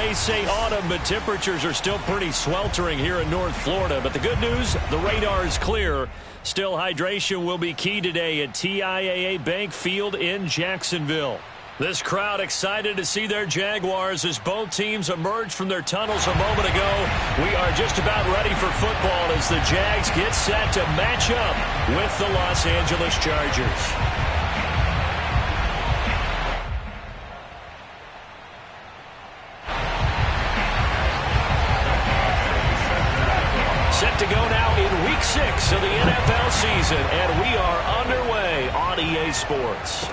may say autumn, but temperatures are still pretty sweltering here in North Florida. But the good news, the radar is clear. Still, hydration will be key today at TIAA Bank Field in Jacksonville. This crowd excited to see their Jaguars as both teams emerge from their tunnels a moment ago. We are just about ready for football as the Jags get set to match up with the Los Angeles Chargers. Set to go now in Week 6 of the NFL season, and we are underway on EA Sports.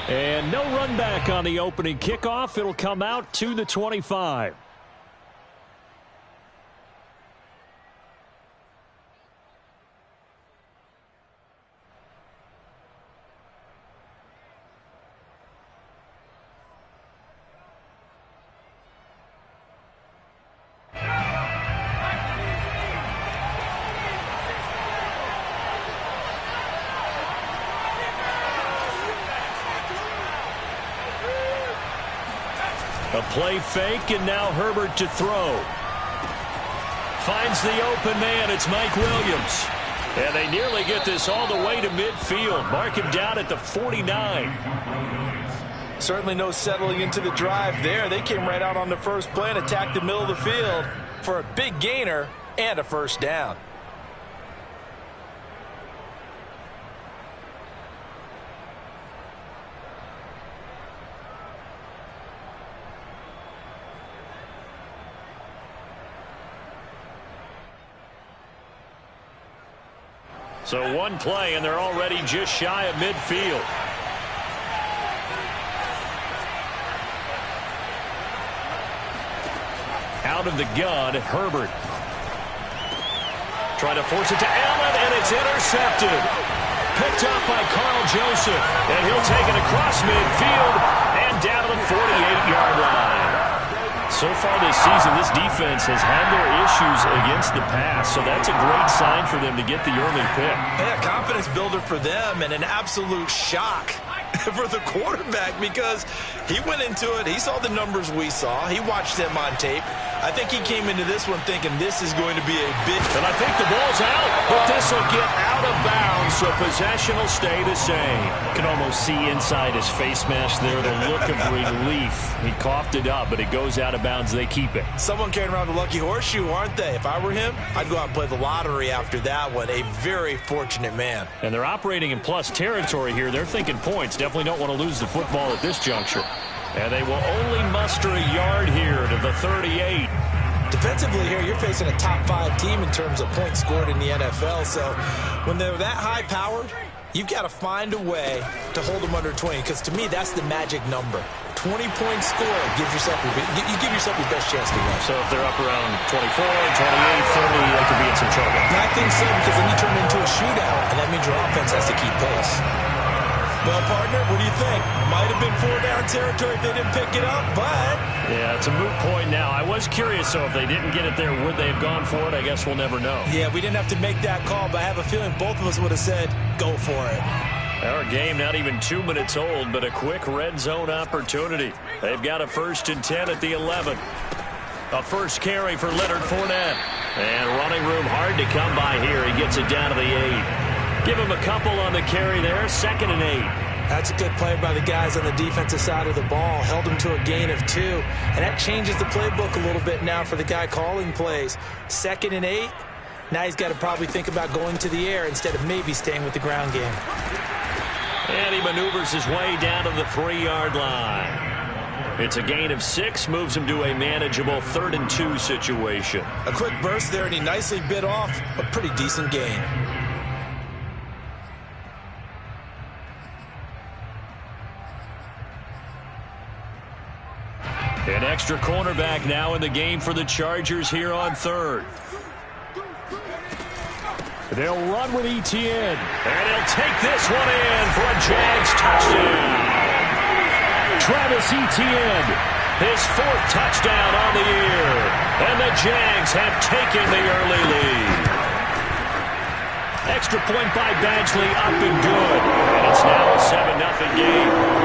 And no run back on the opening kickoff. It'll come out to the 25. A play fake, and now Herbert to throw. Finds the open man. It's Mike Williams. And they nearly get this all the way to midfield. Mark him down at the 49. Certainly no settling into the drive there. They came right out on the first play and attacked the middle of the field for a big gainer and a first down. So one play, and they're already just shy of midfield. Out of the gun, Herbert. Trying to force it to Allen, and it's intercepted. Picked up by Carl Joseph, and he'll take it across midfield and down to the 48-yard line. So far this season, this defense has had their issues against the pass, so that's a great sign for them to get the early pick. Yeah, confidence builder for them and an absolute shock for the quarterback because he went into it. He saw the numbers we saw. He watched them on tape. I think he came into this one thinking this is going to be a big... And I think the ball's out, but this will get out of bounds, so possession will stay the same. You can almost see inside his face mask there the look of relief. He coughed it up, but it goes out of bounds. They keep it. Someone carrying around the lucky horseshoe, aren't they? If I were him, I'd go out and play the lottery after that one. A very fortunate man. And they're operating in plus territory here. They're thinking points. Definitely don't want to lose the football at this juncture. And they will only muster a yard here to the 38. Defensively here, you're facing a top-5 team in terms of points scored in the NFL. So when they're that high-powered, you've got to find a way to hold them under 20. Because to me, that's the magic number. 20-point score gives yourself you give yourself your best chance to win. So if they're up around 24, 28, 30, they could be in some trouble. I think so, because then you turn it into a shootout, and that means your offense has to keep pace. Well, partner, what do you think? Might have been 4-down territory if they didn't pick it up, but... Yeah, it's a moot point now. I was curious, so if they didn't get it there, would they have gone for it? I guess we'll never know. Yeah, we didn't have to make that call, but I have a feeling both of us would have said, go for it. Our game not even 2 minutes old, but a quick red zone opportunity. They've got a 1st and 10 at the 11. A first carry for Leonard Fournette. And running room hard to come by here. He gets it down to the 8. Give him a couple on the carry there. 2nd and 8. That's a good play by the guys on the defensive side of the ball. Held him to a gain of 2. And that changes the playbook a little bit now for the guy calling plays. 2nd and 8. Now he's got to probably think about going to the air instead of maybe staying with the ground game. And he maneuvers his way down to the 3-yard line. It's a gain of 6. Moves him to a manageable 3rd and 2 situation. A quick burst there, and he nicely bit off a pretty decent gain. An extra cornerback now in the game for the Chargers here on 3rd. They'll run with Etienne. And he'll take this one in for a Jags touchdown. Travis Etienne, his 4th touchdown on the year. And the Jags have taken the early lead. Extra point by Badgley, up and good. And it's now a 7-0 game.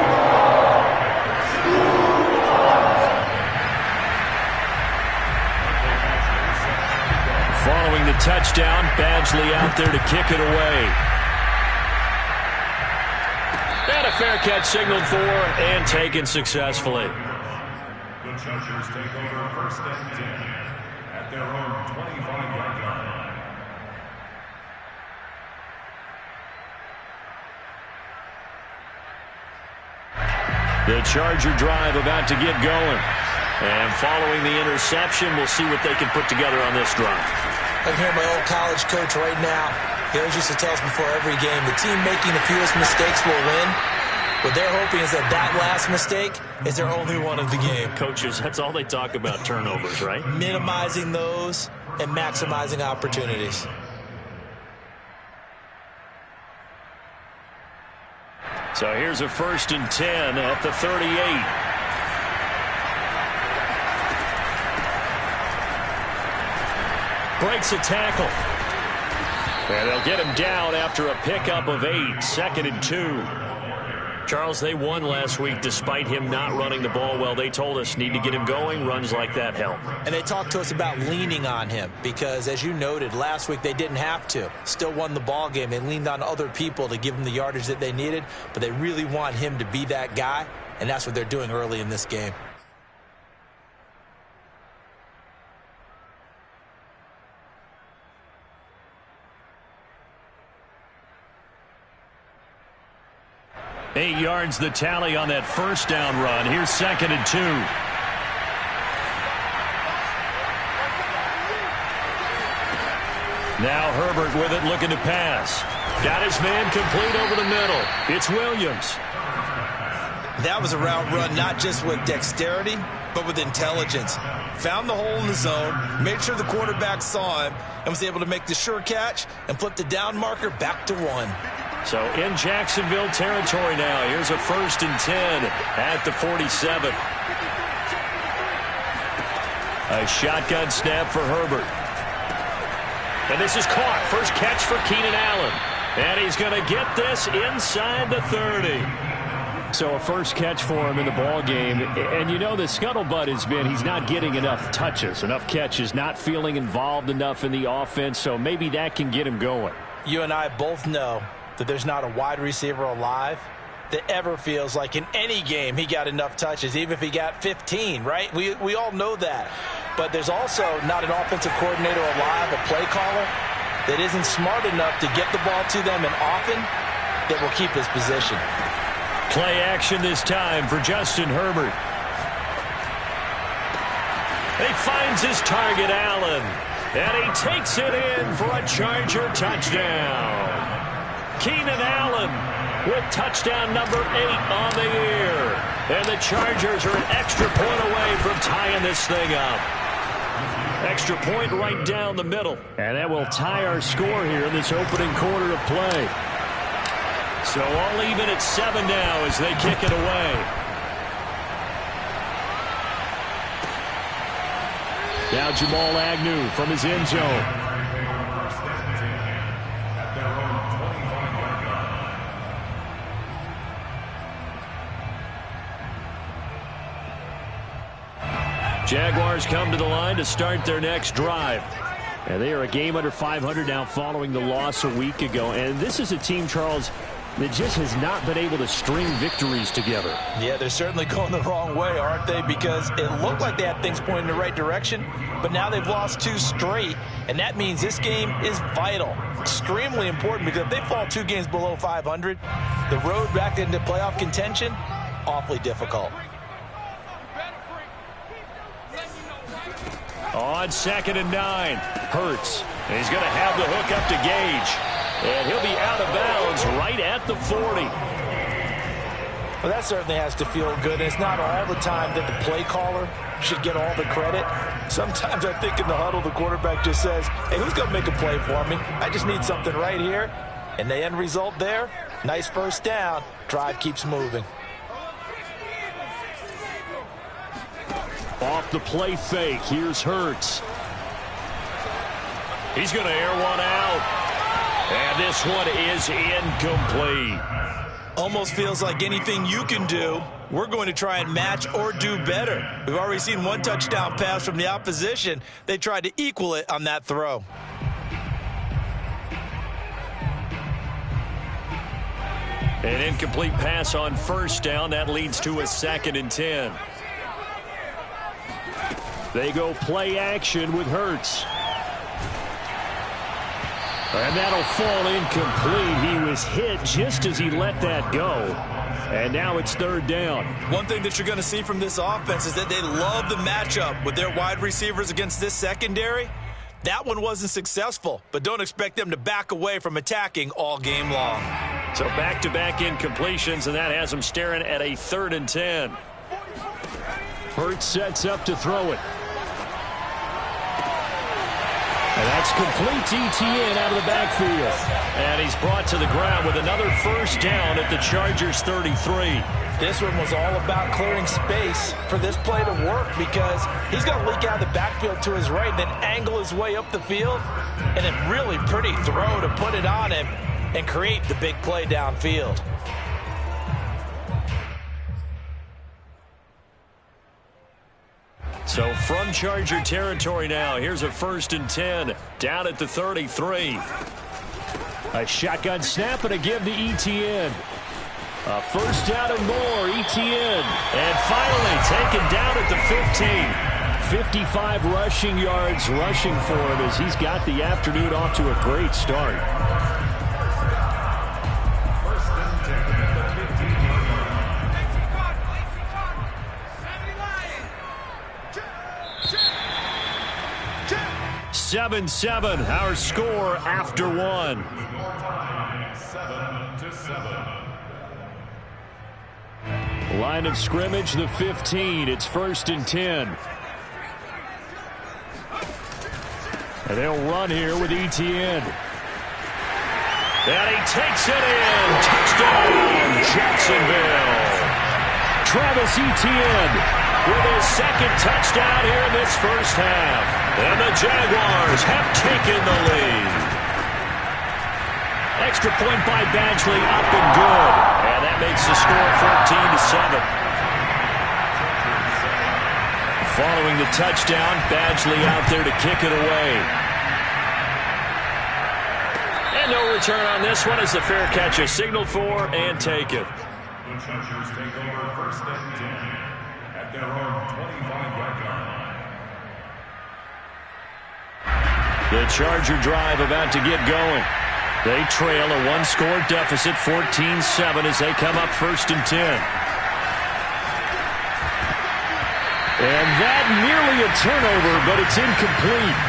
Following the touchdown, Badgley out there to kick it away. And a fair catch signaled for and taken successfully. The Chargers take over first and 10 at their own 25-yard line. The Charger drive about to get going. And following the interception, we'll see what they can put together on this drive. I can hear my old college coach right now. He always used to tell us before every game, the team making the fewest mistakes will win. What they're hoping is that last mistake is their only one of the game. Coaches, that's all they talk about, turnovers, right? Minimizing those and maximizing opportunities. So here's a 1st and 10 at the 38. Breaks a tackle. And they'll get him down after a pickup of 8, 2nd and 2. Charles, they won last week despite him not running the ball well. They told us need to get him going. Runs like that help. And they talked to us about leaning on him because, as you noted, last week they didn't have to. Still won the ball game. They leaned on other people to give them the yardage that they needed, but they really want him to be that guy, and that's what they're doing early in this game. Eight yards the tally on that first down run. Here's 2nd and 2. Now Herbert with it, looking to pass. Got his man complete over the middle. It's Williams. That was a route run not just with dexterity, but with intelligence. Found the hole in the zone, made sure the quarterback saw him, and was able to make the sure catch and flip the down marker back to 1. So in Jacksonville territory now. Here's a 1st and 10 at the 47. A shotgun snap for Herbert. And this is caught. First catch for Keenan Allen. And he's going to get this inside the 30. So a first catch for him in the ball game. And you know the scuttlebutt has been he's not getting enough touches, enough catches, not feeling involved enough in the offense. So maybe that can get him going. You and I both know that there's not a wide receiver alive that ever feels like in any game he got enough touches, even if he got 15, right? We all know that. But there's also not an offensive coordinator alive, a play caller, that isn't smart enough to get the ball to them and often that will keep his position. Play action this time for Justin Herbert. He finds his target, Allen, and he takes it in for a Charger touchdown. Keenan Allen with touchdown number 8 on the year. And the Chargers are an extra point away from tying this thing up. Extra point right down the middle. And that will tie our score here in this opening quarter of play. So all even at 7 now as they kick it away. Now Jamal Agnew from his end zone. Jaguars come to the line to start their next drive. And they are a game under 500 now following the loss a week ago. And this is a team, Charles, that just has not been able to string victories together. Yeah, they're certainly going the wrong way, aren't they? Because it looked like they had things pointing in the right direction, but now they've lost 2 straight, and that means this game is vital, extremely important, because if they fall 2 games below 500, the road back into playoff contention, awfully difficult. On 2nd and 9, Hurts. And he's going to have the hook up to Gage. And he'll be out of bounds right at the 40. Well, that certainly has to feel good. It's not all the time that the play caller should get all the credit. Sometimes I think in the huddle, the quarterback just says, hey, who's going to make a play for me? I just need something right here. And the end result there, nice first down. Drive keeps moving. Off the play fake, here's Hurts. He's going to air one out. And this one is incomplete. Almost feels like anything you can do, we're going to try and match or do better. We've already seen 1 touchdown pass from the opposition. They tried to equal it on that throw. An incomplete pass on first down. That leads to a 2nd and 10. They go play action with Hurts. And that'll fall incomplete. He was hit just as he let that go. And now it's 3rd down. One thing that you're going to see from this offense is that they love the matchup with their wide receivers against this secondary. That one wasn't successful, but don't expect them to back away from attacking all game long. So back-to-back incompletions, and that has them staring at a 3rd and 10. Hurts sets up to throw it. And that's complete to Etienne out of the backfield. And he's brought to the ground with another first down at the Chargers' 33. This one was all about clearing space for this play to work because he's going to leak out of the backfield to his right and then angle his way up the field. And a really pretty throw to put it on him and create the big play downfield. So from Charger territory now, here's a 1st and 10 down at the 33. A shotgun snap and a give to Etienne. A first down and more, Etienne. And finally taken down at the 15. 55 rushing yards rushing for him as he's got the afternoon off to a great start. 7-7, our score after one. 7-7. Line of scrimmage, the 15. It's 1st and 10. And they'll run here with Etienne. And he takes it in. Touchdown, Jacksonville. Travis Etienne with his 2nd touchdown here in this first half. And the Jaguars have taken the lead. Extra point by Badgley, up and good. And that makes the score 14-7. Following the touchdown, Badgley out there to kick it away. And no return on this one as the fair catch is signaled for and taken. The Chargers take over 1st and 10 at their own 25-yard line. The Charger drive about to get going. They trail a 1-score deficit, 14-7, as they come up 1st and 10. And that nearly a turnover, but it's incomplete.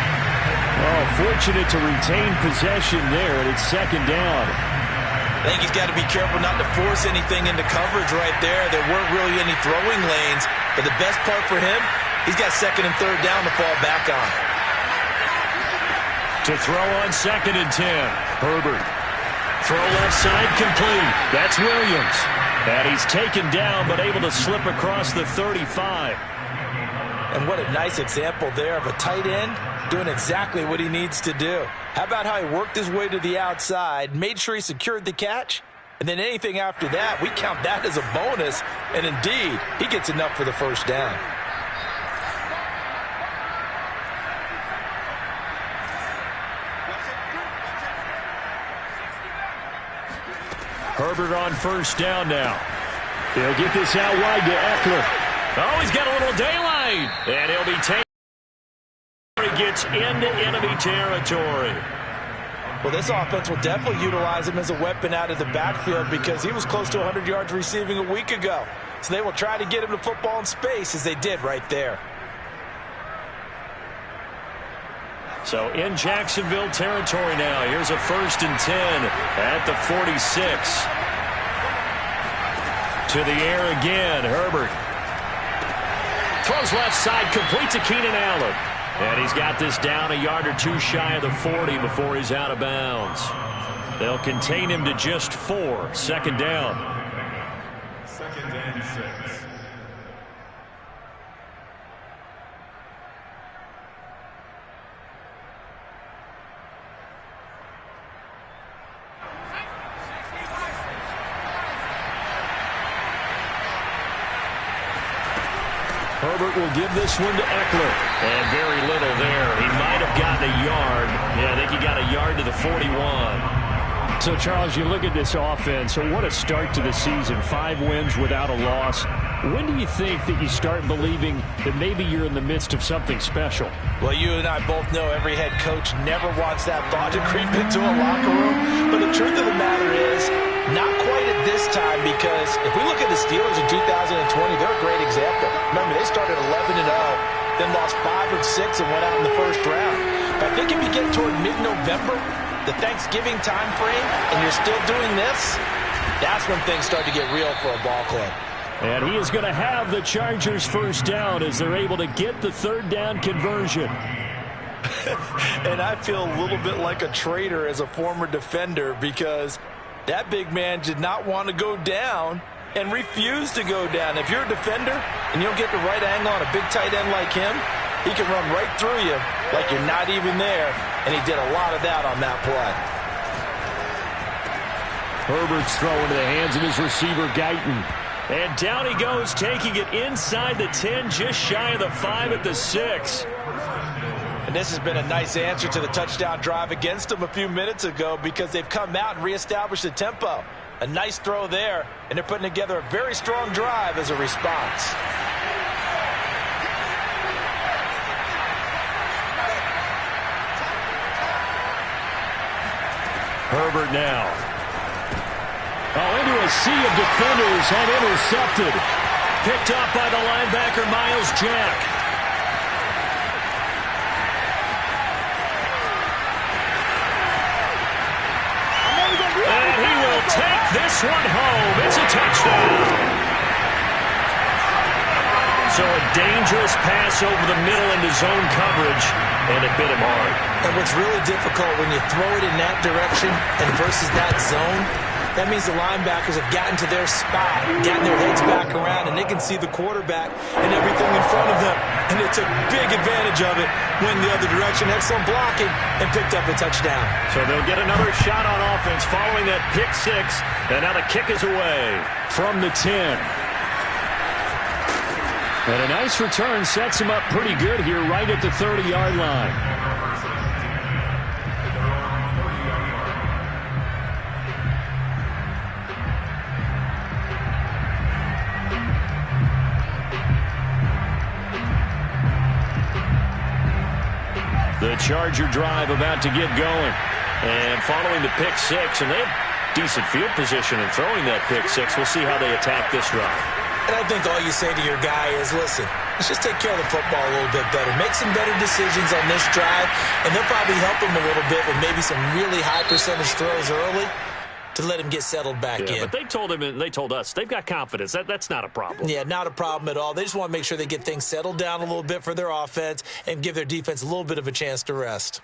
Oh, fortunate to retain possession there, and it's 2nd down. I think he's got to be careful not to force anything into coverage right there. There weren't really any throwing lanes, but the best part for him, he's got 2nd and 3rd down to fall back on. To throw on 2nd and 10. Herbert. Throw left side complete. That's Williams. And he's taken down but able to slip across the 35. And what a nice example there of a tight end doing exactly what he needs to do. How about how he worked his way to the outside, made sure he secured the catch, and then anything after that, we count that as a bonus. And indeed, he gets enough for the first down. Herbert on first down now. He'll get this out wide to Eckler. Oh, he's got a little daylight. And he'll be taken. He gets into enemy territory. Well, this offense will definitely utilize him as a weapon out of the backfield because he was close to 100 yards receiving a week ago. So they will try to get him to football in space as they did right there. So in Jacksonville territory now. Here's a 1st and 10 at the 46. To the air again, Herbert. Throws left side, complete to Keenan Allen. And he's got this down a yard or two shy of the 40 before he's out of bounds. They'll contain him to just 4. 2nd down. 2nd and 6. Herbert will give this one to Eckler. And very little there. He might have gotten a yard. Yeah, I think he got a yard to the 41. So, Charles, you look at this offense, so what a start to the season. 5 wins without a loss. When do you think that you start believing that maybe you're in the midst of something special? Well, you and I both know every head coach never wants that thought to creep into a locker room. But the truth of the matter is, not quite at this time, because if we look at the Steelers in 2020, they're a great example. Remember, they started 11-0, then lost 5 of 6 and went out in the first round. But I think if you get toward mid-November, the Thanksgiving time frame, and you're still doing this, that's when things start to get real for a ball club. And he is going to have the Chargers first down as they're able to get the third down conversion. And I feel a little bit like a traitor as a former defender, because that big man did not want to go down and refused to go down. If you're a defender and you don't get the right angle on a big tight end like him, he can run right through you like you're not even there, and he did a lot of that on that play. Herbert's throw into the hands of his receiver, Guyton. And down he goes, taking it inside the 10, just shy of the 5 at the 6. And this has been a nice answer to the touchdown drive against them a few minutes ago, because they've come out and reestablished the tempo. A nice throw there, and they're putting together a very strong drive as a response. Herbert now. Oh, into a sea of defenders and intercepted. Picked up by the linebacker, Miles Jack. And he will take this one home. It's a touchdown. So a dangerous pass over the middle into zone coverage, and it bit him hard. And what's really difficult when you throw it in that direction and versus that zone, that means the linebackers have gotten to their spot, gotten their heads back around, and they can see the quarterback and everything in front of them. And they took big advantage of it, went the other direction, had some blocking, and picked up a touchdown. So they'll get another shot on offense following that pick 6. And now the kick is away from the 10. And a nice return sets him up pretty good here right at the 30-yard line. The Charger drive about to get going. And following the pick 6, and they have decent field position in throwing that pick 6. We'll see how they attack this drive. And I think all you say to your guy is, listen, let's just take care of the football a little bit better. Make some better decisions on this drive, and they'll probably help him a little bit with maybe some really high percentage throws early to let him get settled back in. But they told him and they told us they've got confidence. That's not a problem. Yeah, not a problem at all. They just want to make sure they get things settled down a little bit for their offense and give their defense a little bit of a chance to rest.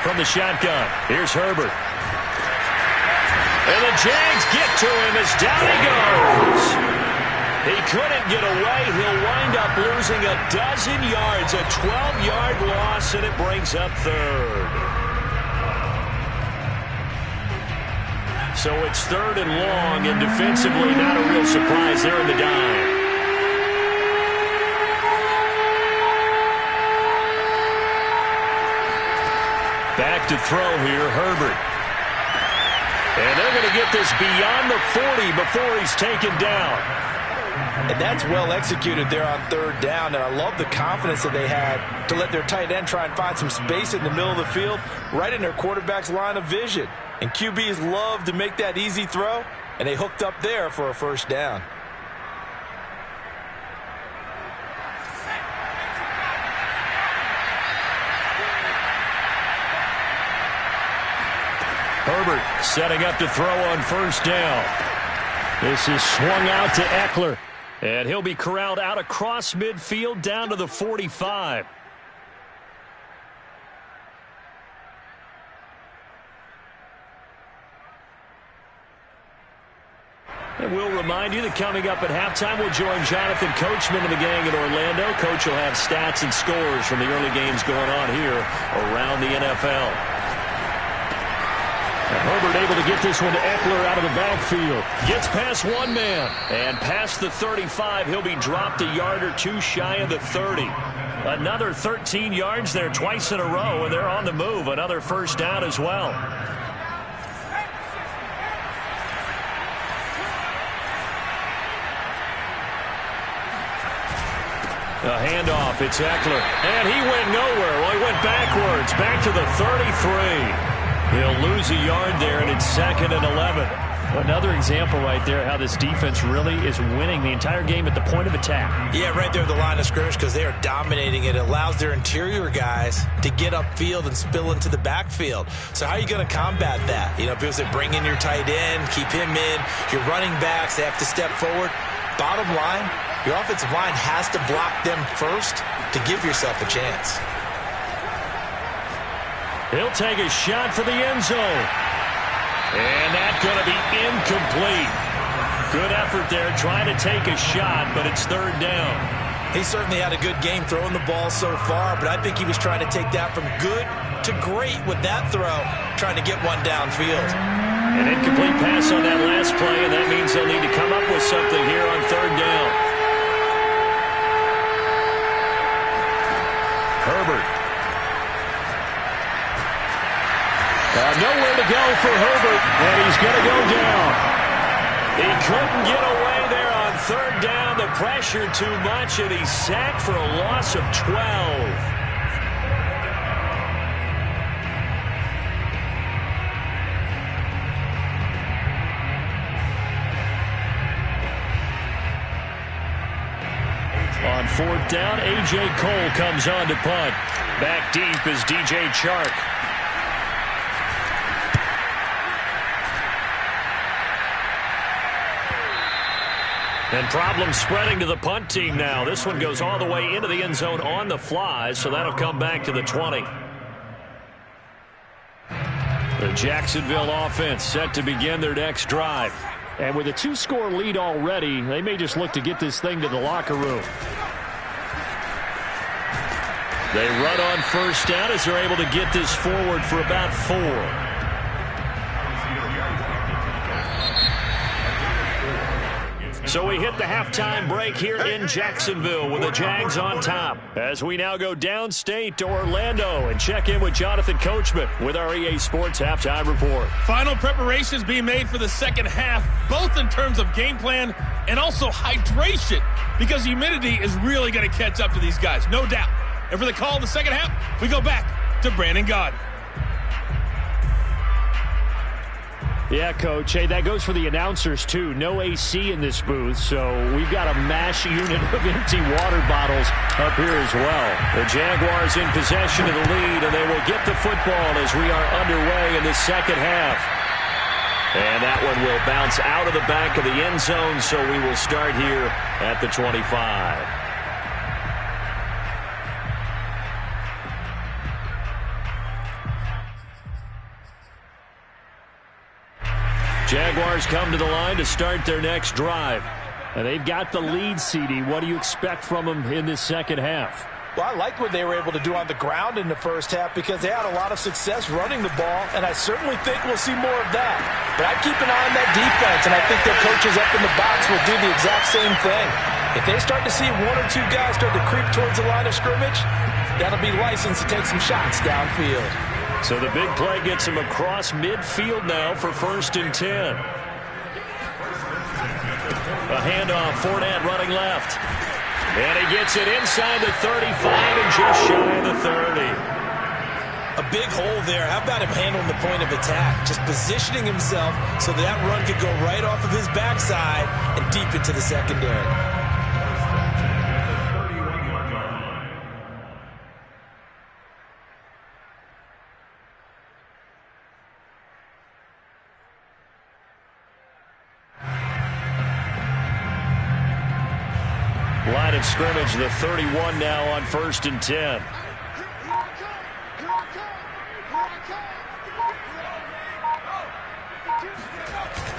From the shotgun, here's Herbert. And the Jags get to him as down he goes. He couldn't get away. He'll wind up losing a dozen yards, a 12-yard loss, and it brings up third. So it's 3rd and long, and defensively not a real surprise there in the dime. Back to throw here, Herbert. And they're going to get this beyond the 40 before he's taken down. And that's well executed there on 3rd down, and I love the confidence that they had to let their tight end try and find some space in the middle of the field, right in their quarterback's line of vision. And QBs love to make that easy throw, and they hooked up there for a 1st down. Herbert setting up to throw on 1st down. This is swung out to Eckler. And he'll be corralled out across midfield down to the 45. And we'll remind you that coming up at halftime, we'll join Jonathan Coachman and the gang in Orlando. Coach will have stats and scores from the early games going on here around the NFL. Herbert able to get this one to Eckler out of the backfield. Gets past one man. And past the 35, he'll be dropped a yard or two shy of the 30. Another 13 yards there twice in a row, and they're on the move. Another first down as well. A handoff, it's Eckler. And he went nowhere. Well, he went backwards, back to the 33. He'll lose a yard there, and it's 2nd and 11. Another example right there how this defense really is winning the entire game at the point of attack. Yeah, right there at the line of scrimmage because they are dominating it. It allows their interior guys to get upfield and spill into the backfield. So how are you going to combat that? You know, people say bring in your tight end, keep him in. Your running backs, they have to step forward. Bottom line, your offensive line has to block them first to give yourself a chance. He'll take a shot for the end zone. And that's going to be incomplete. Good effort there trying to take a shot, but it's 3rd down. He certainly had a good game throwing the ball so far, but I think he was trying to take that from good to great with that throw, trying to get one downfield. An incomplete pass on that last play, and that means they'll need to come up with something here on 3rd down. Herbert. Nowhere to go for Herbert, and he's going to go down. He couldn't get away there on 3rd down. The pressure too much, and he's sacked for a loss of 12. On 4th down, A.J. Cole comes on to punt. Back deep is D.J. Chark. And problems spreading to the punt team now. This one goes all the way into the end zone on the fly, so that'll come back to the 20. The Jacksonville offense set to begin their next drive. And with a 2-score lead already, they may just look to get this thing to the locker room. They run on 1st down as they're able to get this forward for about 4. So we hit the halftime break here in Jacksonville with the Jags on top. As we now go downstate to Orlando and check in with Jonathan Coachman with our EA Sports Halftime Report. Final preparations being made for the second half, both in terms of game plan and also hydration, because humidity is really going to catch up to these guys, no doubt. And for the call in the second half, we go back to Brandon Gaudin. Yeah, Coach. Hey, that goes for the announcers, too. No AC in this booth, so we've got a mash unit of empty water bottles up here as well. The Jaguars in possession of the lead, and they will get the football as we are underway in the second half. And that one will bounce out of the back of the end zone, so we will start here at the 25. Jaguars come to the line to start their next drive. And they've got the lead, CD. What do you expect from them in this second half? Well, I liked what they were able to do on the ground in the first half because they had a lot of success running the ball, and I certainly think we'll see more of that. But I'd keep an eye on that defense, and I think their coaches up in the box will do the exact same thing. If they start to see 1 or 2 guys start to creep towards the line of scrimmage, that'll be licensed to take some shots downfield. So the big play gets him across midfield now for 1st and 10. A handoff, Fournette running left. And he gets it inside the 35 and just shy of the 30. A big hole there. How about him handling the point of attack? Just positioning himself so that run could go right off of his backside and deep into the secondary. Line of scrimmage, the 31 now on 1st and 10.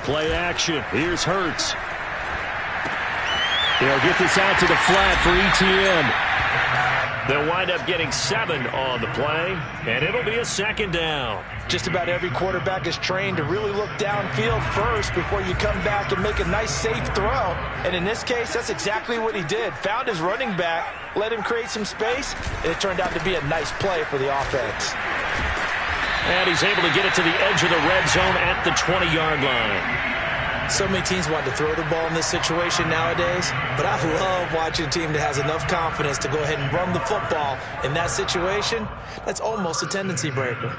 Play action. Here's Hurts. They'll get this out to the flat for ETN. They'll wind up getting 7 on the play, and it'll be a second down. Just about every quarterback is trained to really look downfield first before you come back and make a nice, safe throw. And in this case, that's exactly what he did. Found his running back, let him create some space, and it turned out to be a nice play for the offense. And he's able to get it to the edge of the red zone at the 20-yard line. So many teams want to throw the ball in this situation nowadays, but I love watching a team that has enough confidence to go ahead and run the football in that situation. That's almost a tendency breaker.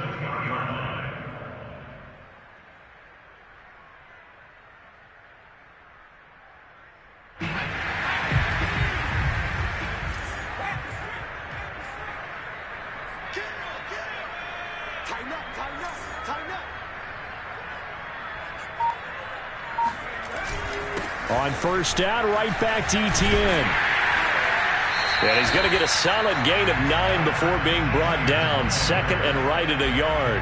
On first down, right back to Etienne. And he's going to get a solid gain of 9 before being brought down. Second and right at a yard.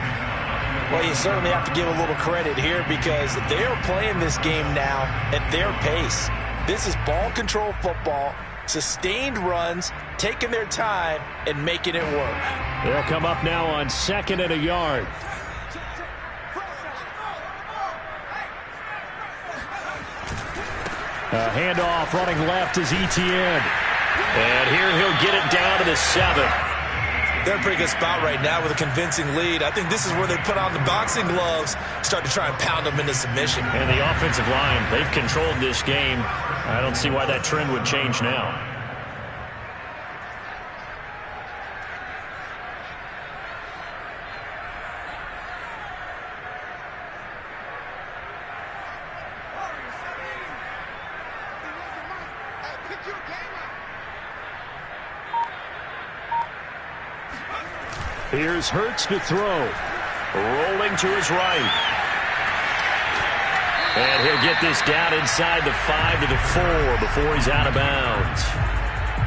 Well, you certainly have to give a little credit here because they're playing this game now at their pace. This is ball control football, sustained runs, taking their time, and making it work. They'll come up now on second and a yard. A handoff running left is Etienne. And here he'll get it down to the 7. They're in a pretty good spot right now with a convincing lead. I think this is where they put on the boxing gloves, start to try and pound them into submission. And the offensive line, they've controlled this game. I don't see why that trend would change now. Here's Hurts to throw. Rolling to his right. And he'll get this down inside the 5 to the 4 before he's out of bounds.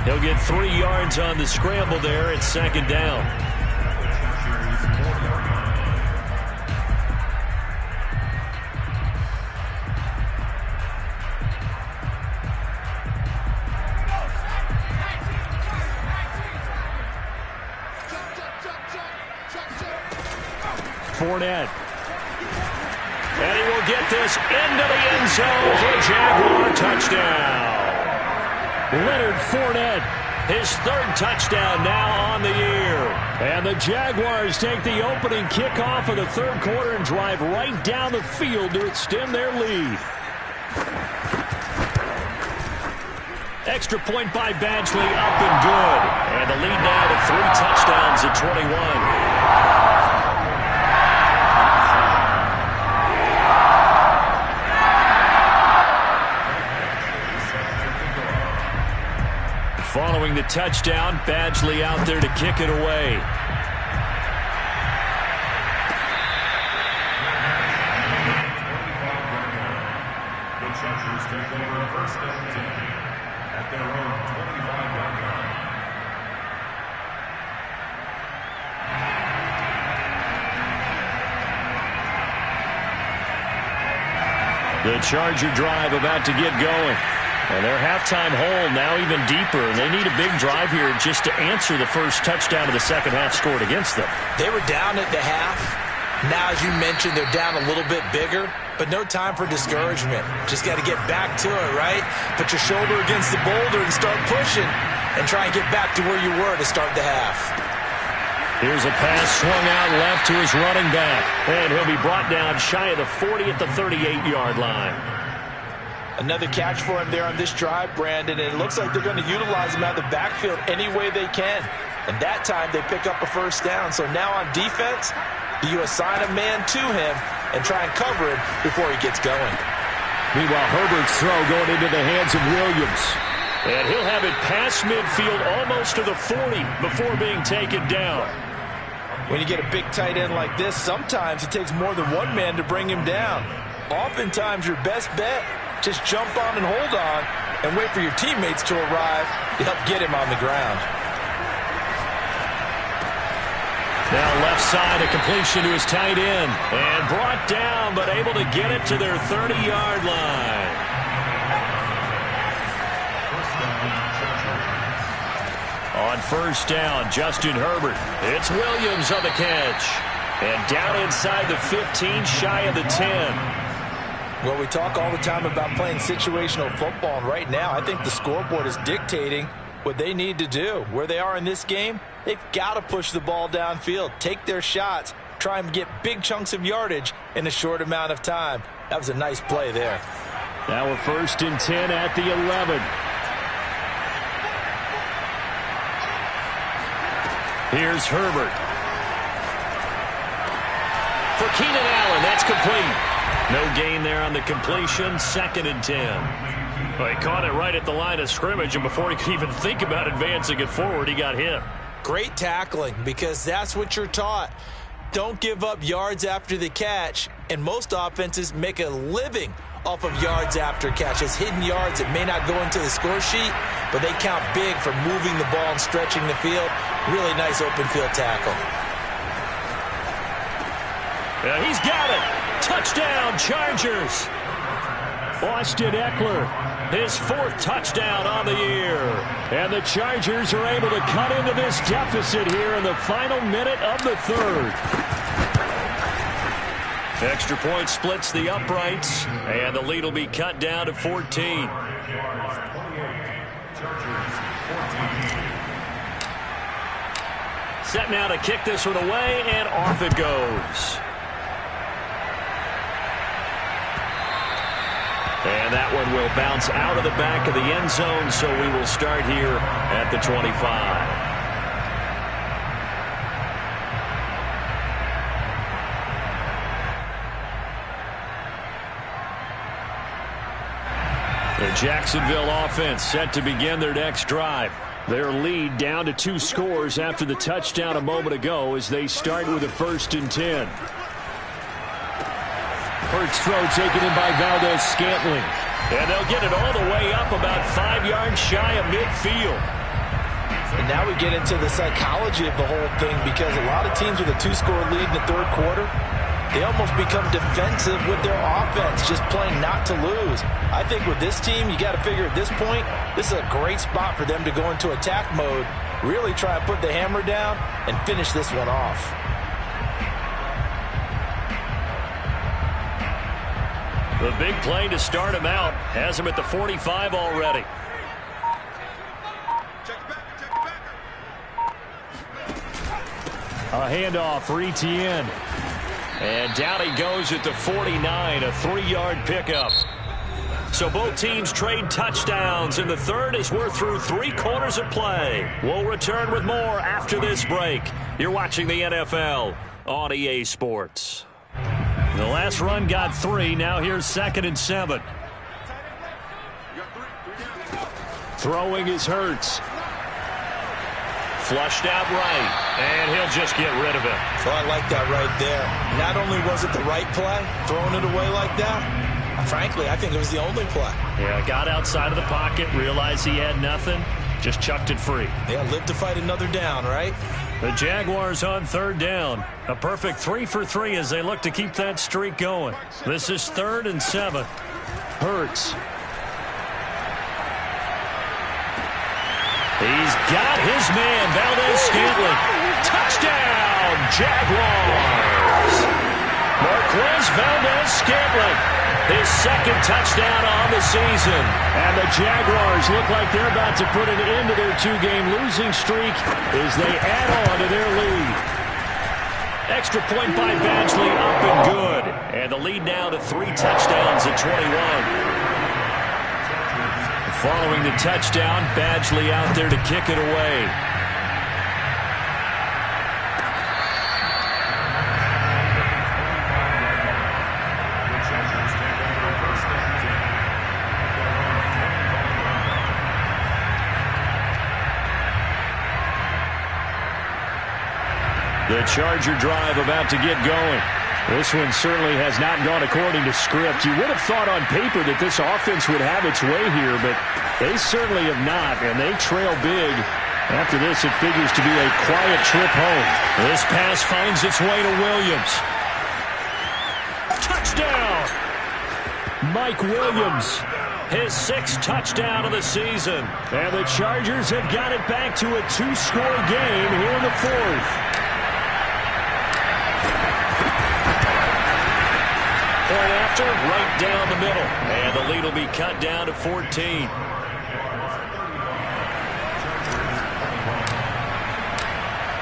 He'll get 3 yards on the scramble there at second down. Fournette. And he will get this into the end zone for a Jaguar touchdown. Leonard Fournette, his 3rd touchdown now on the year. And the Jaguars take the opening kickoff of the 3rd quarter and drive right down the field to extend their lead. Extra point by Badgley up and good. And the lead now to 3 touchdowns at 21. Following the touchdown, Badgley out there to kick it away. The Chargers take over first and 10 at their own 25-yard line. The Charger drive about to get going. And their halftime hole now even deeper. And they need a big drive here just to answer the first touchdown of the second half scored against them. They were down at the half. Now, as you mentioned, they're down a little bit bigger, but no time for discouragement. Just got to get back to it, right? Put your shoulder against the boulder and start pushing and try and get back to where you were to start the half. Here's a pass swung out left to his running back. And he'll be brought down shy of the 40 at the 38-yard line. Another catch for him there on this drive, Brandon, and it looks like they're going to utilize him out of the backfield any way they can. And that time they pick up a first down. So now on defense, you assign a man to him and try and cover him before he gets going. Meanwhile, Herbert's throw going into the hands of Williams. And he'll have it past midfield almost to the 40 before being taken down. When you get a big tight end like this, sometimes it takes more than one man to bring him down. Oftentimes your best bet, just jump on and hold on and wait for your teammates to arrive to help get him on the ground. Now left side, a completion to his tight end. And brought down, but able to get it to their 30-yard line. On first down, Justin Herbert. It's Williams on the catch. And down inside the 15, shy of the 10. Well, we talk all the time about playing situational football, and right now I think the scoreboard is dictating what they need to do. Where they are in this game, they've got to push the ball downfield, take their shots, try and get big chunks of yardage in a short amount of time. That was a nice play there. Now we're first and 10 at the 11. Here's Herbert. For Keenan Allen, that's complete. No gain there on the completion, second and 10. Well, he caught it right at the line of scrimmage, and before he could even think about advancing it forward, he got hit. Great tackling, because that's what you're taught. Don't give up yards after the catch, and most offenses make a living off of yards after catch. As hidden yards that may not go into the score sheet, but they count big for moving the ball and stretching the field. Really nice open field tackle. Yeah, he's got it. Touchdown, Chargers. Austin Eckler, his 4th touchdown on the year. And the Chargers are able to cut into this deficit here in the final minute of the 3rd. Extra point splits the uprights, and the lead will be cut down to 14. Set now to kick this one away, and off it goes. And that one will bounce out of the back of the end zone, so we will start here at the 25. The Jacksonville offense set to begin their next drive. Their lead down to 2 scores after the touchdown a moment ago as they start with a first and 10. Hurts throw taken in by Valdez-Scantling. And they'll get it all the way up about 5 yards shy of midfield. And now we get into the psychology of the whole thing, because a lot of teams with a 2-score lead in the 3rd quarter, they almost become defensive with their offense, just playing not to lose. I think with this team, you got to figure at this point, this is a great spot for them to go into attack mode, really try and put the hammer down and finish this one off. The big play to start him out has him at the 45 already. A handoff for Etienne. And down he goes at the 49, a 3-yard pickup. So both teams trade touchdowns in the 3rd as we're through 3 quarters of play. We'll return with more after this break. You're watching the NFL on EA Sports. The last run got 3. Now here's 2nd and 7. Throwing is Hurts. Flushed out right, and he'll just get rid of it. So I like that right there. Not only was it the right play, throwing it away like that, frankly, I think it was the only play. Yeah, got outside of the pocket, realized he had nothing, just chucked it free. Yeah, live to fight another down, right? The Jaguars on 3rd down. A perfect 3 for 3 as they look to keep that streak going. This is 3rd and 7. Hurts. He's got his man, Valdez-Scantling. Touchdown, Jaguars! Marquez Valdez-Scantling, his 2nd touchdown on the season. And the Jaguars look like they're about to put an end to their 2-game losing streak as they add on to their lead. Extra point by Badgley, up and good. And the lead now to 3 touchdowns at 21. Following the touchdown, Badgley out there to kick it away. The Charger drive about to get going. This one certainly has not gone according to script. You would have thought on paper that this offense would have its way here, but they certainly have not, and they trail big. After this, it figures to be a quiet trip home. This pass finds its way to Williams. Touchdown! Mike Williams. His 6th touchdown of the season. And the Chargers have got it back to a 2-score game here in the 4th. Point after, right down the middle. And the lead will be cut down to 14.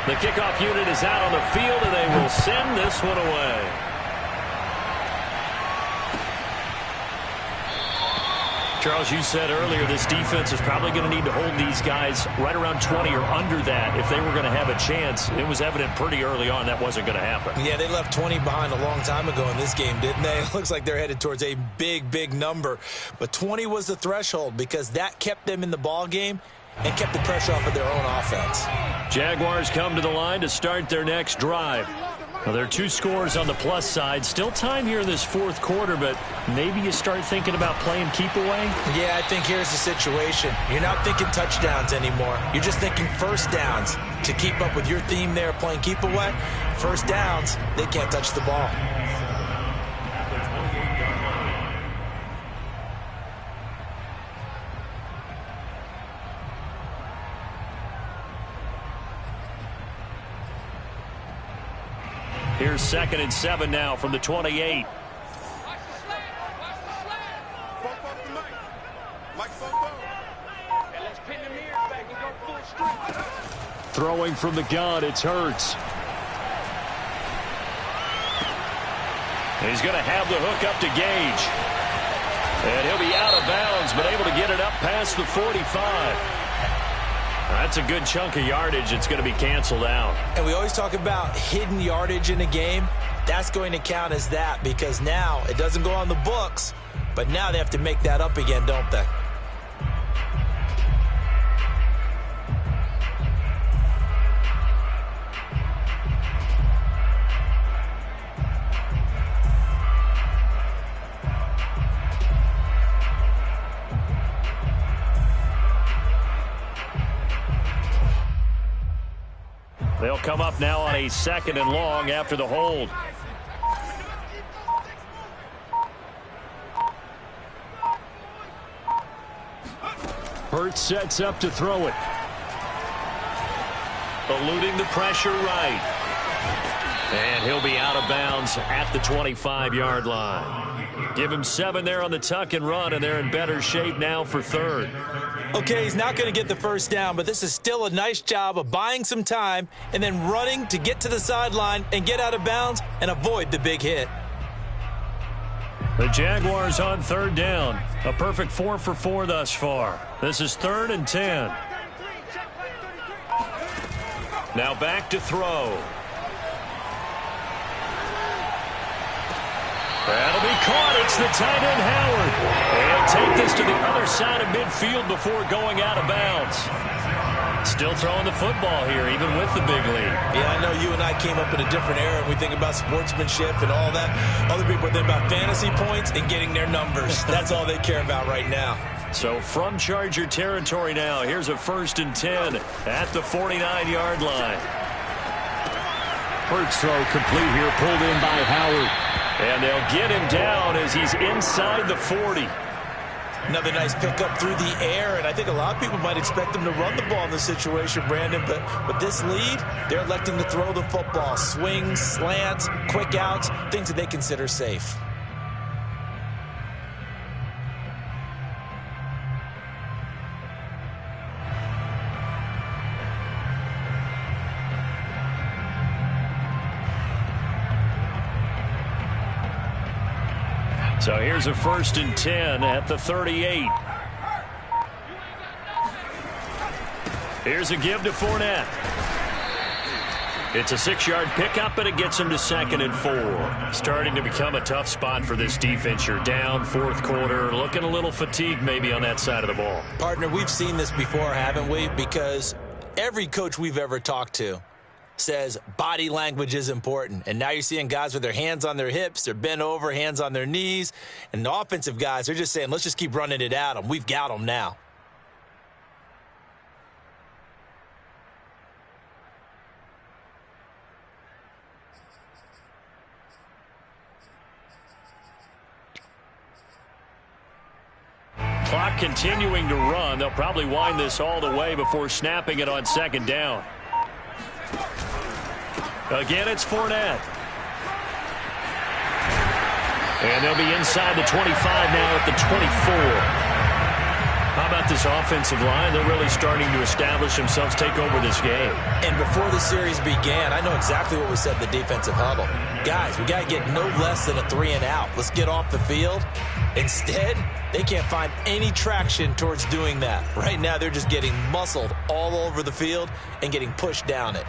The kickoff unit is out on the field, and they will send this one away. Charles, you said earlier this defense is probably going to need to hold these guys right around 20 or under that if they were going to have a chance. It was evident pretty early on that wasn't going to happen. Yeah, they left 20 behind a long time ago in this game, didn't they? It looks like they're headed towards a big, big number. But 20 was the threshold because that kept them in the ball game and kept the pressure off of their own offense. Jaguars come to the line to start their next drive. Well, there are 2 scores on the plus side. Still time here in this 4th quarter, but maybe you start thinking about playing keep away? Yeah, I think here's the situation. You're not thinking touchdowns anymore. You're just thinking first downs. To keep up with your theme there, playing keep away, first downs, they can't touch the ball. Here's 2nd and 7 now from the 28. Throwing from the gun, it's Hurts. He's going to have the hook up to Gage. And he'll be out of bounds, but able to get it up past the 45. That's a good chunk of yardage. It's going to be canceled out. And we always talk about hidden yardage in a game. That's going to count as that because now it doesn't go on the books, but now they have to make that up again, don't they? They'll come up now on a 2nd and long after the hold. Hurts sets up to throw it. Eluding the pressure right. And he'll be out of bounds at the 25-yard line. Give him 7 there on the tuck and run, and they're in better shape now for 3rd. Okay, he's not going to get the first down, but this is still a nice job of buying some time and then running to get to the sideline and get out of bounds and avoid the big hit. The Jaguars on 3rd down. A perfect 4 for 4 thus far. This is 3rd and 10. Now back to throw. That'll be caught. It's the tight end, Howard. They'll take this to the other side of midfield before going out of bounds. Still throwing the football here, even with the big lead. Yeah, I know you and I came up in a different era, and we think about sportsmanship and all that. Other people think about fantasy points and getting their numbers. That's all they care about right now. So from Charger territory now, here's a 1st and 10 at the 49-yard line. Hurts throw complete here, pulled in by Howard. And they'll get him down as he's inside the 40. Another nice pickup through the air, and I think a lot of people might expect him to run the ball in this situation, Brandon, but with this lead, they're electing to throw the football. Swings, slants, quick outs, things that they consider safe. So here's a 1st and 10 at the 38. Here's a give to Fournette. It's a 6-yard pickup, and it gets him to 2nd and 4. Starting to become a tough spot for this defense. You're down 4th quarter, looking a little fatigued maybe on that side of the ball. Partner, we've seen this before, haven't we? Because every coach we've ever talked to says body language is important. And now you're seeing guys with their hands on their hips, they're bent over, hands on their knees. And the offensive guys, they're just saying, let's just keep running it at them. We've got them now. Clock continuing to run. They'll probably wind this all the way before snapping it on second down. Again, it's Fournette. And they'll be inside the 25 now at the 24. How about this offensive line? They're really starting to establish themselves, take over this game. And before the series began, I know exactly what we said in the defensive huddle. Guys, we got to get no less than a 3-and-out. Let's get off the field. Instead, they can't find any traction towards doing that. Right now, they're just getting muscled all over the field and getting pushed down it.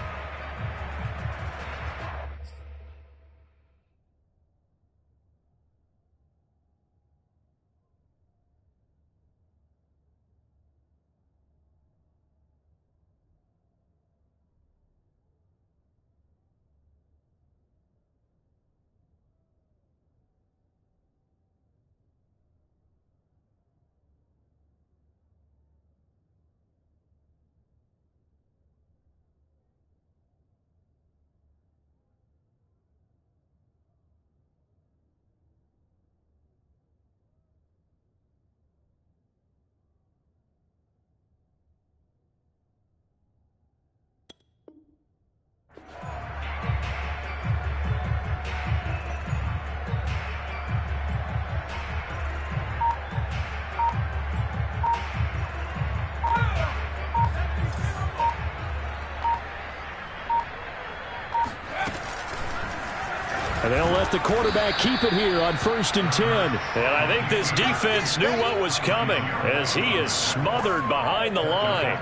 And they'll let the quarterback keep it here on 1st and 10. And I think this defense knew what was coming as he is smothered behind the line.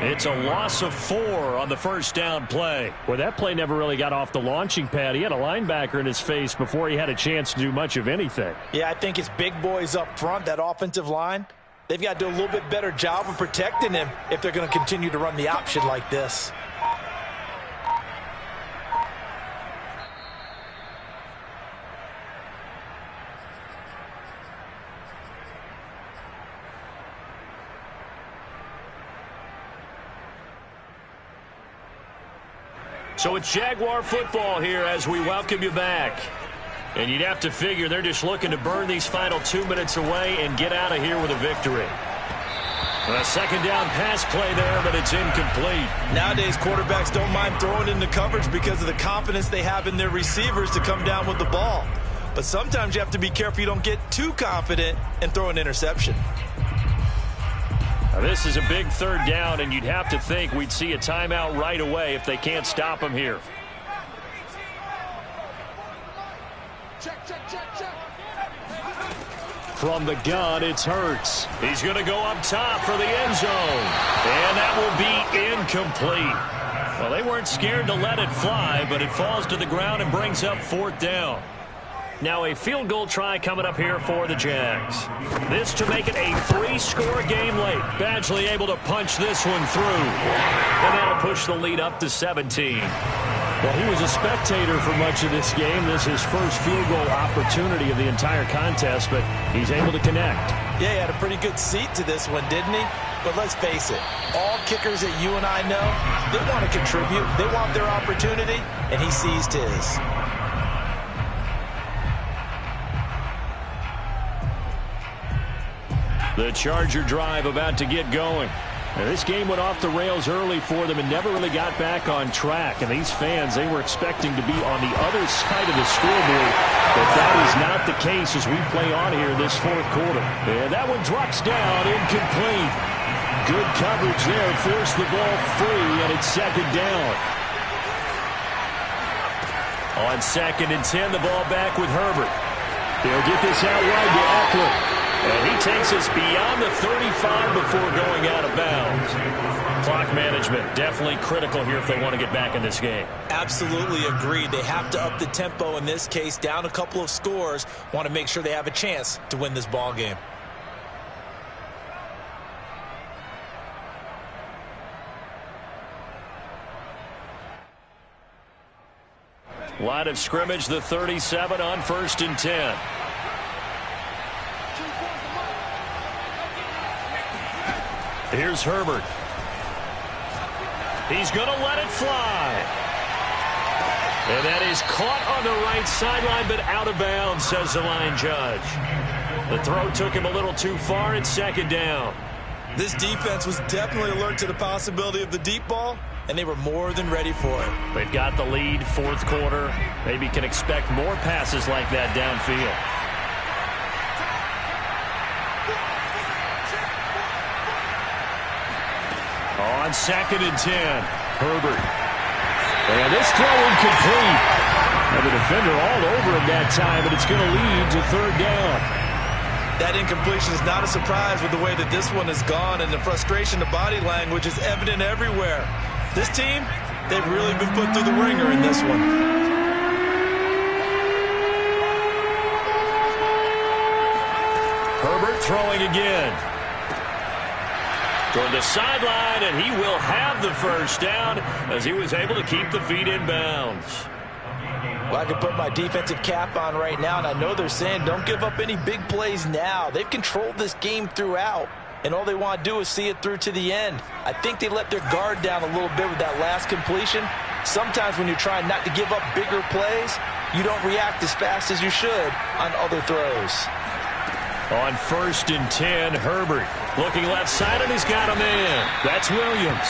It's a loss of 4 on the first down play. Well, that play never really got off the launching pad. He had a linebacker in his face before he had a chance to do much of anything. Yeah, I think it's big boys up front, that offensive line. They've got to do a little bit better job of protecting him if they're going to continue to run the option like this. So it's Jaguar football here as we welcome you back. And you'd have to figure they're just looking to burn these final 2 minutes away and get out of here with a victory. A second down pass play there, but it's incomplete. Nowadays, quarterbacks don't mind throwing into coverage because of the confidence they have in their receivers to come down with the ball. But sometimes you have to be careful you don't get too confident and throw an interception. Now, this is a big third down, and you'd have to think we'd see a timeout right away if they can't stop him here. From the gun, it's Hurts. He's going to go up top for the end zone. And that will be incomplete. Well, they weren't scared to let it fly, but it falls to the ground and brings up 4th down. Now a field goal try coming up here for the Jags. This to make it a 3-score game late. Badgley able to punch this one through. And that'll push the lead up to 17. Well, he was a spectator for much of this game. This is his first field goal opportunity of the entire contest, but he's able to connect. Yeah, he had a pretty good seat to this one, didn't he? But let's face it, all kickers that you and I know, they want to contribute. They want their opportunity, and he seized his. The Charger drive about to get going. Now, this game went off the rails early for them and never really got back on track. And these fans, they were expecting to be on the other side of the scoreboard. But that is not the case as we play on here this 4th quarter. And that one drops down, incomplete. Good coverage there, forced the ball free, and it's second down. On 2nd and 10, the ball back with Herbert. They'll get this out wide to Eckler. And he takes us beyond the 35 before going out of bounds. Clock management definitely critical here if they want to get back in this game. Absolutely agreed. They have to up the tempo in this case, down a couple of scores. Want to make sure they have a chance to win this ball game. Line of scrimmage, the 37 on 1st and 10. Here's Herbert. He's going to let it fly. And that is caught on the right sideline, but out of bounds, says the line judge. The throw took him a little too far. It's second down. This defense was definitely alert to the possibility of the deep ball, and they were more than ready for it. They've got the lead, fourth quarter. Maybe can expect more passes like that downfield. On 2nd and 10, Herbert. And this throw incomplete. And the defender all over him that time, and it's going to lead to third down. That incompletion is not a surprise with the way that this one has gone, and the frustration, the body language is evident everywhere. This team, they've really been put through the ringer in this one. Herbert throwing again. Toward the sideline, and he will have the first down as he was able to keep the feet in bounds. Well, I can put my defensive cap on right now, and I know they're saying don't give up any big plays now. They've controlled this game throughout, and all they want to do is see it through to the end. I think they let their guard down a little bit with that last completion. Sometimes when you're trying not to give up bigger plays, you don't react as fast as you should on other throws. On 1st and 10, Herbert looking left side, and he's got him in. That's Williams.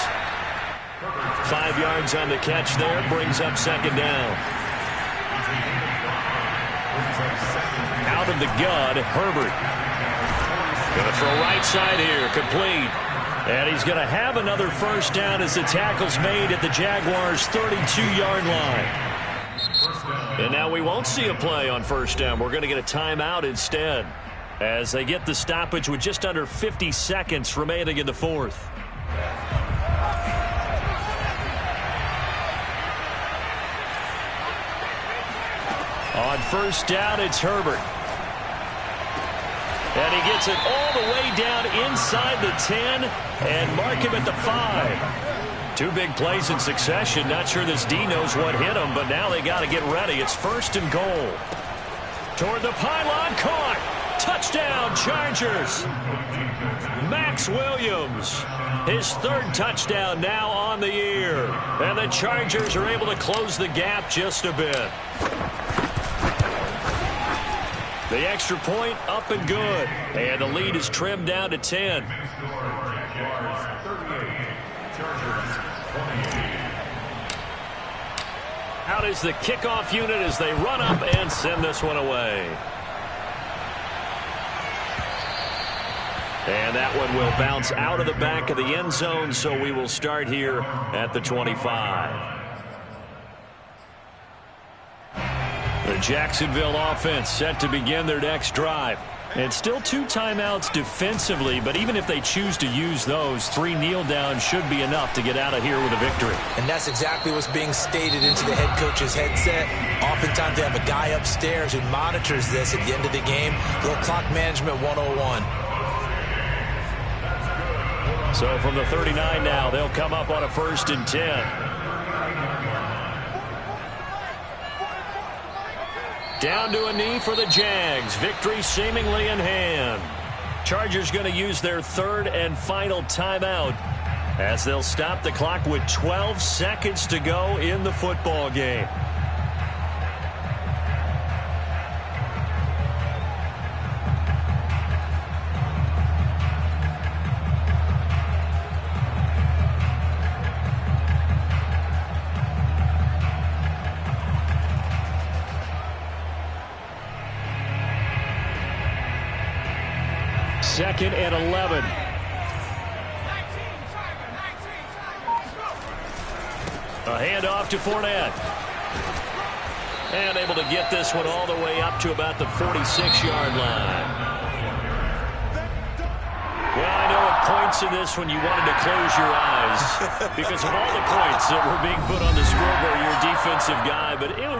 5 yards on the catch there, brings up second down. Out of the gun, Herbert. Going to throw right side here, complete. And he's going to have another first down as the tackle's made at the Jaguars' 32-yard line. And now we won't see a play on first down. We're going to get a timeout instead, as they get the stoppage with just under 50 seconds remaining in the fourth. On first down, it's Herbert. And he gets it all the way down inside the 10 and mark him at the 5. 2 big plays in succession. Not sure this D knows what hit him, but now they got to get ready. It's 1st and goal. Toward the pylon, caught. Touchdown, Chargers. Max Williams, his 3rd touchdown now on the year. And the Chargers are able to close the gap just a bit. The extra point up and good. And the lead is trimmed down to 10. Out is the kickoff unit as they run up and send this one away. And that one will bounce out of the back of the end zone, so we will start here at the 25. The Jacksonville offense set to begin their next drive. And still 2 timeouts defensively, but even if they choose to use those, 3 kneel downs should be enough to get out of here with a victory. And that's exactly what's being stated into the head coach's headset. Oftentimes they have a guy upstairs who monitors this at the end of the game. Little clock management 101. So from the 39 now, they'll come up on a 1st and 10. Down to a knee for the Jags. Victory seemingly in hand. Chargers going to use their 3rd and final timeout as they'll stop the clock with 12 seconds to go in the football game. Second and 11. A handoff to Fournette. And able to get this one all the way up to about the 46-yard line. Well, I know at points in this when you wanted to close your eyes because of all the points that were being put on the scoreboard, you're a defensive guy, but it was